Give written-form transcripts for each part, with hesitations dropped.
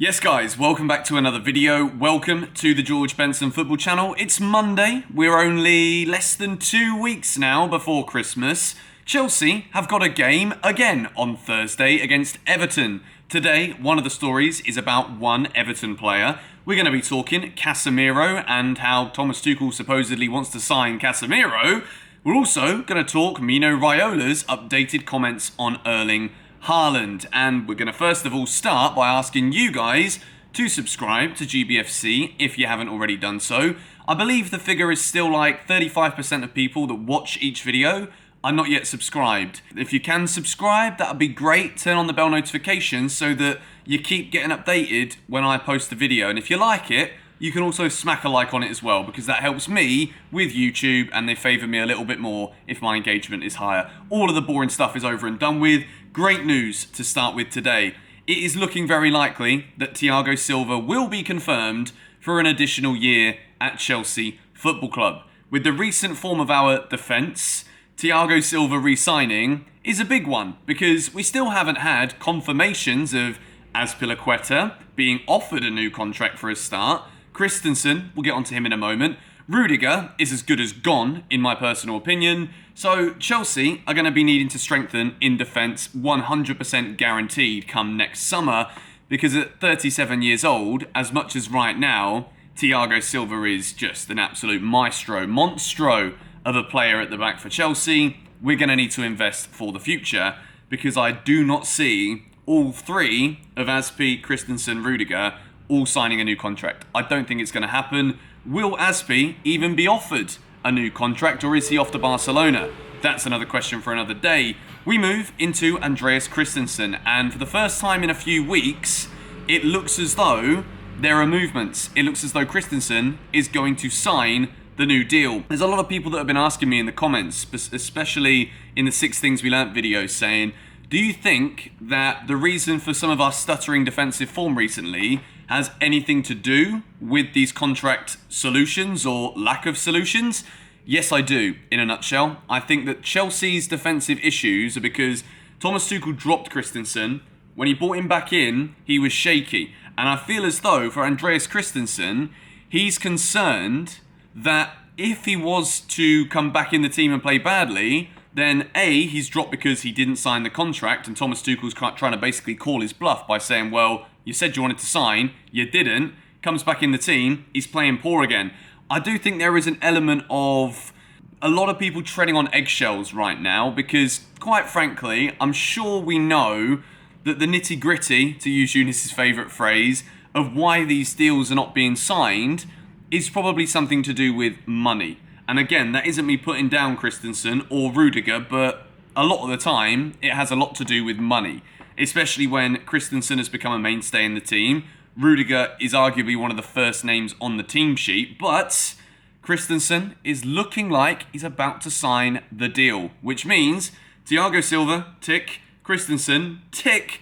Yes guys, welcome back to another video. Welcome to the George Benson Football Channel. It's Monday. We're only less than 2 weeks now before Christmas. Chelsea have got a game again on Thursday against Everton. Today, one of the stories is about one Everton player. We're going to be talking Casemiro and how Thomas Tuchel supposedly wants to sign Casemiro. We're also going to talk Mino Raiola's updated comments on Erling Haaland, and we're going to first of all start by asking you guys to subscribe to GBFC if you haven't already done so. I believe the figure is still like 35% of people that watch each video are not yet subscribed. If you can subscribe, that would be great. Turn on the bell notifications so that you keep getting updated when I post a video, and if you like it, you can also smack a like on it as well, because that helps me with YouTube and they favour me a little bit more if my engagement is higher. All of the boring stuff is over and done with. Great news to start with today. It is looking very likely that Thiago Silva will be confirmed for an additional year at Chelsea Football Club. With the recent form of our defence, Thiago Silva re-signing is a big one, because we still haven't had confirmations of Azpilicueta being offered a new contract for a start. Christensen, we'll get onto him in a moment. Rudiger is as good as gone, in my personal opinion. So Chelsea are going to be needing to strengthen in defence 100% guaranteed come next summer, because at 37 years old, as much as right now, Thiago Silva is just an absolute monstro of a player at the back for Chelsea. We're going to need to invest for the future, because I do not see all three of Azpi, Christensen, Rudiger all signing a new contract. I don't think it's going to happen. Will Azpi even be offered a new contract, or is he off to Barcelona? That's another question for another day. We move into Andreas Christensen, and for the first time in a few weeks, it looks as though there are movements. It looks as though Christensen is going to sign the new deal. There's a lot of people that have been asking me in the comments, especially in the 6 Things We Learnt videos, saying, do you think that the reason for some of our stuttering defensive form recently has anything to do with these contract solutions or lack of solutions? Yes, I do, in a nutshell. I think that Chelsea's defensive issues are because Thomas Tuchel dropped Christensen. When he brought him back in, he was shaky. And I feel as though for Andreas Christensen, he's concerned that if he was to come back in the team and play badly, then A, he's dropped because he didn't sign the contract, and Thomas Tuchel's trying to basically call his bluff by saying, well, you said you wanted to sign, you didn't, comes back in the team, he's playing poor again. I do think there is an element of a lot of people treading on eggshells right now, because quite frankly, I'm sure we know that the nitty gritty, to use Eunice's favourite phrase, of why these deals are not being signed is probably something to do with money. And again, that isn't me putting down Christensen or Rudiger, but a lot of the time, it has a lot to do with money. Especially when Christensen has become a mainstay in the team. Rudiger is arguably one of the first names on the team sheet, but Christensen is looking like he's about to sign the deal, which means Thiago Silva, tick, Christensen, tick.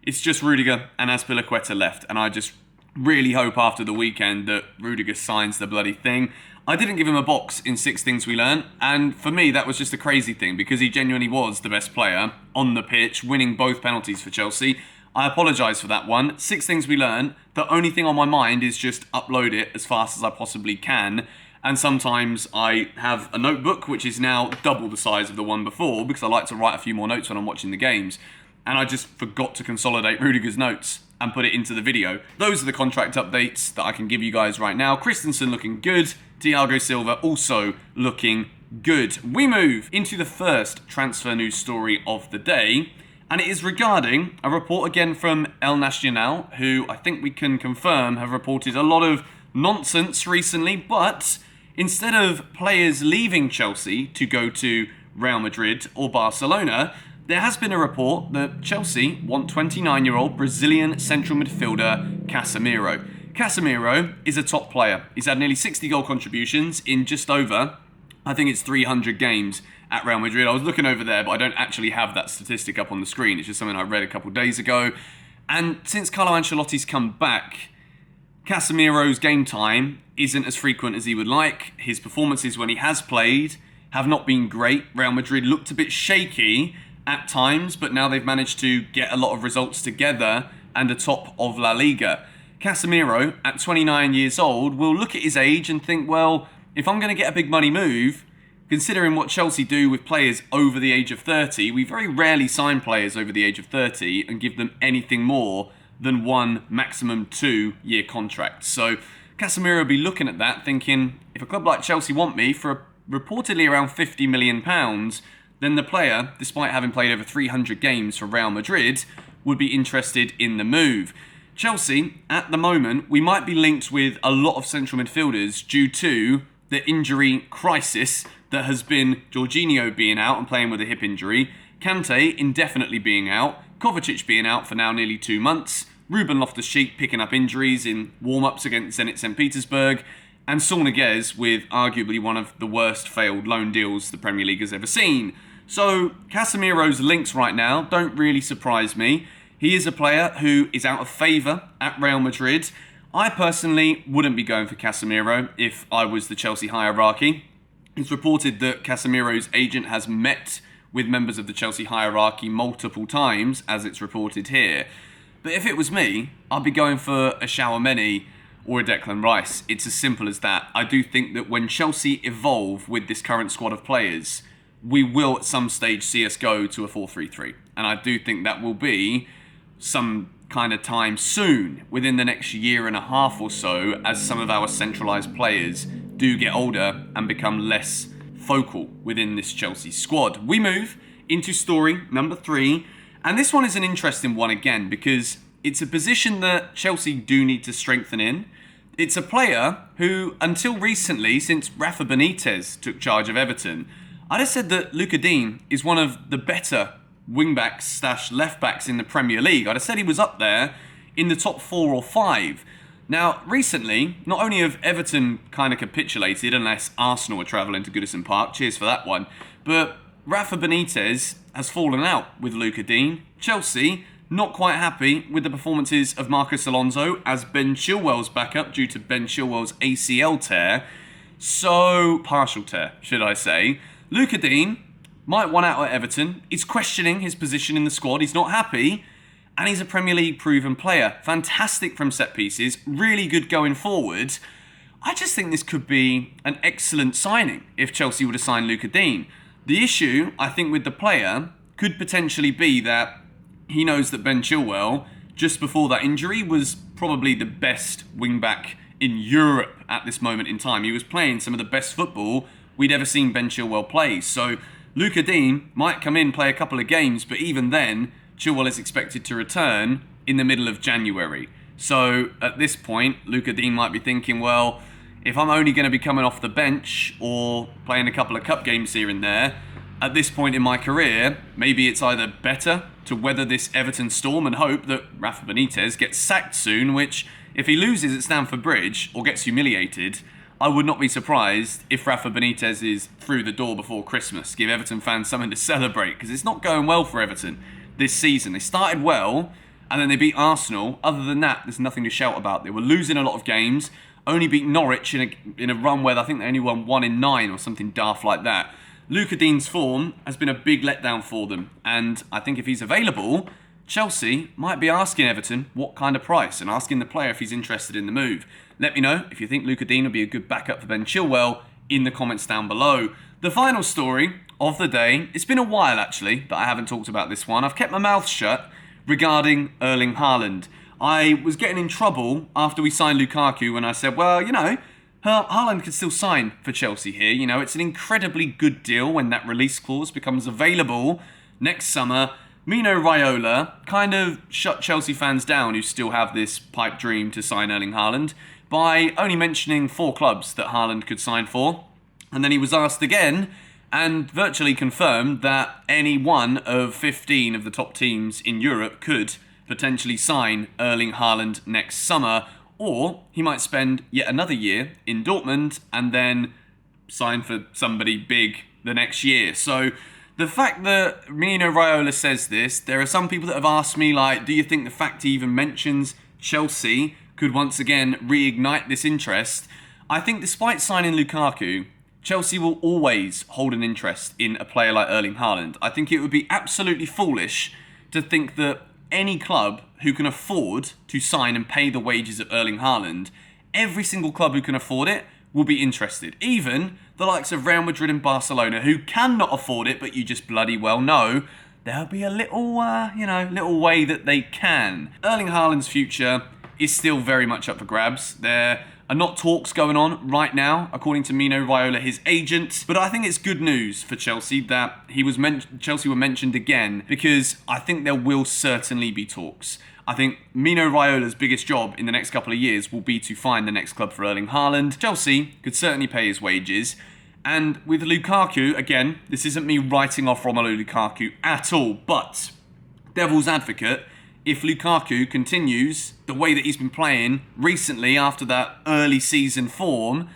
It's just Rudiger and Azpilicueta left, and I just really hope after the weekend that Rudiger signs the bloody thing. I didn't give him a box in 6 Things We Learnt, and for me that was just a crazy thing, because he genuinely was the best player on the pitch, winning both penalties for Chelsea. I apologise for that one. 6 Things We Learnt, the only thing on my mind is just upload it as fast as I possibly can, and sometimes I have a notebook which is now double the size of the one before, because I like to write a few more notes when I'm watching the games, and I just forgot to consolidate Rudiger's notes and put it into the video. Those are the contract updates that I can give you guys right now. Christensen looking good. Thiago Silva also looking good. We move into the first transfer news story of the day, and it is regarding a report again from El Nacional, who I think we can confirm have reported a lot of nonsense recently, but instead of players leaving Chelsea to go to Real Madrid or Barcelona, there has been a report that Chelsea want 29-year-old Brazilian central midfielder Casemiro. Casemiro is a top player. He's had nearly 60 goal contributions in just over, I think it's 300 games at Real Madrid. I was looking over there, but I don't actually have that statistic up on the screen. It's just something I read a couple of days ago. And since Carlo Ancelotti's come back, Casemiro's game time isn't as frequent as he would like. His performances when he has played have not been great. Real Madrid looked a bit shaky at times, but now they've managed to get a lot of results together and atop of La Liga. Casemiro, at 29 years old, will look at his age and think, well, if I'm going to get a big money move, considering what Chelsea do with players over the age of 30, we very rarely sign players over the age of 30 and give them anything more than 1, maximum 2-year contract. So Casemiro will be looking at that thinking, if a club like Chelsea want me for reportedly around £50 million, then the player, despite having played over 300 games for Real Madrid, would be interested in the move. Chelsea, at the moment, we might be linked with a lot of central midfielders due to the injury crisis that has been Jorginho being out and playing with a hip injury, Kante indefinitely being out, Kovacic being out for now nearly 2 months, Ruben Loftus-Cheek picking up injuries in warm-ups against Zenit St. Petersburg, and Saul Niguez with arguably one of the worst failed loan deals the Premier League has ever seen. So Casemiro's links right now don't really surprise me. He is a player who is out of favour at Real Madrid. I personally wouldn't be going for Casemiro if I was the Chelsea hierarchy. It's reported that Casemiro's agent has met with members of the Chelsea hierarchy multiple times, as it's reported here. But if it was me, I'd be going for a Tchouaméni or a Declan Rice. It's as simple as that. I do think that when Chelsea evolve with this current squad of players, we will at some stage see us go to a 4-3-3. And I do think that will be some kind of time soon, within the next year and a half or so, as some of our centralised players do get older and become less focal within this Chelsea squad. We move into story number 3, and this one is an interesting one again because it's a position that Chelsea do need to strengthen in. It's a player who, until recently, since Rafa Benitez took charge of Everton, I'd have said that Lucas Digne is one of the better wing-backs / left-backs in the Premier League. I'd have said he was up there in the top 4 or 5. Now, recently, not only have Everton kind of capitulated, unless Arsenal are travelling to Goodison Park, cheers for that one, but Rafa Benitez has fallen out with Lucas Digne. Chelsea, not quite happy with the performances of Marcus Alonso as Ben Chilwell's backup due to Ben Chilwell's ACL tear. So, partial tear, should I say. Lucas Digne might want out at Everton. He's questioning his position in the squad. He's not happy. And he's a Premier League proven player. Fantastic from set pieces. Really good going forward. I just think this could be an excellent signing if Chelsea were to sign Lucas Digne. The issue, I think, with the player could potentially be that he knows that Ben Chilwell, just before that injury, was probably the best wing-back in Europe at this moment in time. He was playing some of the best football we'd ever seen Ben Chilwell play. So Lucas Digne might come in, play a couple of games, but even then, Chilwell is expected to return in the middle of January. So at this point, Lucas Digne might be thinking, well, if I'm only going to be coming off the bench or playing a couple of cup games here and there, at this point in my career, maybe it's either better to weather this Everton storm and hope that Rafa Benitez gets sacked soon, which, if he loses at Stamford Bridge or gets humiliated, I would not be surprised if Rafa Benitez is through the door before Christmas. Give Everton fans something to celebrate, because it's not going well for Everton this season. They started well, and then they beat Arsenal. Other than that, there's nothing to shout about. They were losing a lot of games, only beat Norwich in a run where I think they only won 1 in 9 or something daft like that. Lucas Digne's form has been a big letdown for them, and I think if he's available, Chelsea might be asking Everton what kind of price and asking the player if he's interested in the move. Let me know if you think Lucas Digne would be a good backup for Ben Chilwell in the comments down below. The final story of the day, it's been a while actually that I haven't talked about this one. I've kept my mouth shut regarding Erling Haaland. I was getting in trouble after we signed Lukaku when I said, well, you know, Haaland could still sign for Chelsea here. You know, it's an incredibly good deal when that release clause becomes available next summer. Mino Raiola kind of shut Chelsea fans down who still have this pipe dream to sign Erling Haaland by only mentioning 4 clubs that Haaland could sign for. And then he was asked again and virtually confirmed that any one of 15 of the top teams in Europe could potentially sign Erling Haaland next summer, or he might spend yet another year in Dortmund and then sign for somebody big the next year. So the fact that Mino Raiola says this, there are some people that have asked me, like, do you think the fact he even mentions Chelsea could once again reignite this interest? I think despite signing Lukaku, Chelsea will always hold an interest in a player like Erling Haaland. I think it would be absolutely foolish to think that any club who can afford to sign and pay the wages of Erling Haaland, every single club who can afford it will be interested. Even the likes of Real Madrid and Barcelona, who cannot afford it, but you just bloody well know there'll be a little, little way that they can. Erling Haaland's future is still very much up for grabs. There are not talks going on right now, according to Mino Raiola, his agent. But I think it's good news for Chelsea that Chelsea were mentioned again, because I think there will certainly be talks. I think Mino Raiola's biggest job in the next couple of years will be to find the next club for Erling Haaland. Chelsea could certainly pay his wages. And with Lukaku, again, this isn't me writing off Romelu Lukaku at all, but devil's advocate, if Lukaku continues the way that he's been playing recently after that early season form,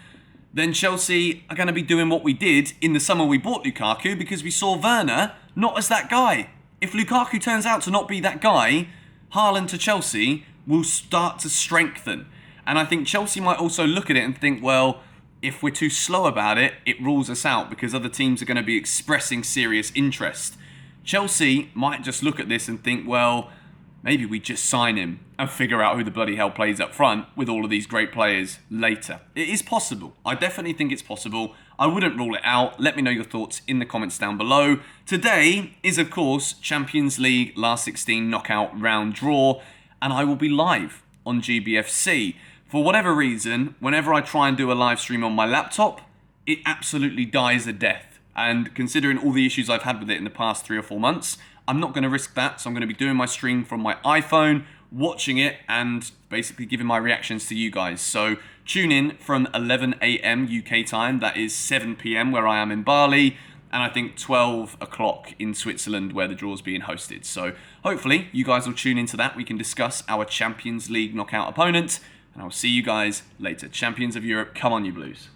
then Chelsea are going to be doing what we did in the summer we bought Lukaku, because we saw Werner not as that guy. If Lukaku turns out to not be that guy, Haaland to Chelsea will start to strengthen. And I think Chelsea might also look at it and think, well, if we're too slow about it, it rules us out because other teams are going to be expressing serious interest. Chelsea might just look at this and think, well, maybe we just sign him and figure out who the bloody hell plays up front with all of these great players later. It is possible. I definitely think it's possible. I wouldn't rule it out. Let me know your thoughts in the comments down below. Today is, of course, Champions League last 16 knockout round draw, and I will be live on GBFC. For whatever reason, whenever I try and do a live stream on my laptop, it absolutely dies a death. And considering all the issues I've had with it in the past 3 or 4 months, I'm not going to risk that. So I'm going to be doing my stream from my iPhone, watching it, and basically giving my reactions to you guys. So tune in from 11 a.m. UK time. That is 7 p.m. where I am in Bali. And I think 12 o'clock in Switzerland where the draw's being hosted. So hopefully you guys will tune into that. We can discuss our Champions League knockout opponent. And I'll see you guys later. Champions of Europe, come on you Blues.